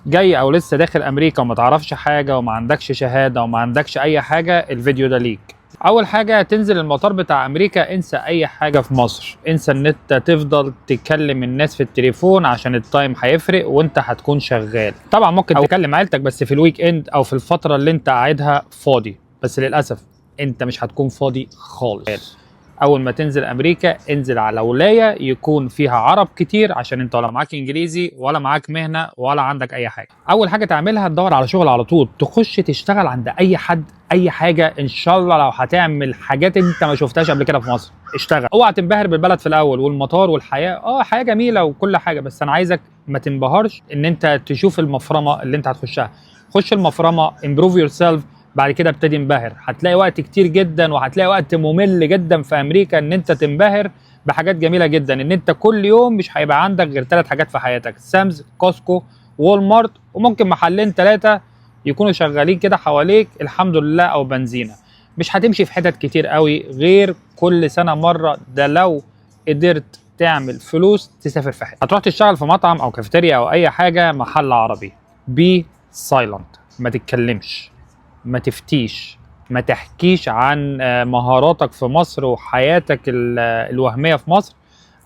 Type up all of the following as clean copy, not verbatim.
جاي او لسه داخل امريكا وما تعرفش حاجه وما عندكش شهاده وما عندكش اي حاجه، الفيديو ده ليك. اول حاجه تنزل المطار بتاع امريكا، انسى اي حاجه في مصر، انسى ان انت تفضل تكلم الناس في التليفون عشان التايم هيفرق وانت هتكون شغال. طبعا ممكن تكلم عيلتك بس في الويك اند او في الفتره اللي انت قاعدها فاضي، بس للاسف انت مش هتكون فاضي خالص. اول ما تنزل امريكا انزل على ولايه يكون فيها عرب كتير، عشان انت ولا معاك انجليزي ولا معاك مهنه ولا عندك اي حاجه. اول حاجه تعملها تدور على شغل على طول، تخش تشتغل عند اي حد اي حاجه. ان شاء الله لو هتعمل حاجات انت ما شفتهاش قبل كده في مصر اشتغل. اوعى تنبهر بالبلد في الاول والمطار والحياه، حياه جميله وكل حاجه، بس انا عايزك ما تنبهرش ان انت تشوف المفرمه اللي انت هتخشها. خش المفرمه، امبروف يور سيلف، بعد كده ابتدي انبهر. هتلاقي وقت كتير جدا وهتلاقي وقت ممل جدا في امريكا ان انت تنبهر بحاجات جميله جدا. ان انت كل يوم مش هيبقى عندك غير 3 حاجات في حياتك: سامز، كوسكو، وول مارت، وممكن محلين 3 يكونوا شغالين كده حواليك الحمد لله، او بنزينه. مش هتمشي في حتت كتير قوي غير كل سنه مره، ده لو قدرت تعمل فلوس تسافر في حته. هتروح تشتغل في مطعم او كافيتيريا او اي حاجه محل عربي، بي سايلنت، ما تتكلمش، ما تفتيش، ما تحكيش عن مهاراتك في مصر وحياتك الوهمية في مصر،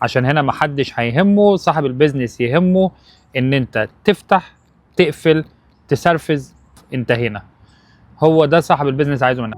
عشان هنا محدش هيهمه. صاحب البيزنس يهمه ان انت تفتح، تقفل، تسرفز، انت هنا. هو ده صاحب البيزنس عايزه منك.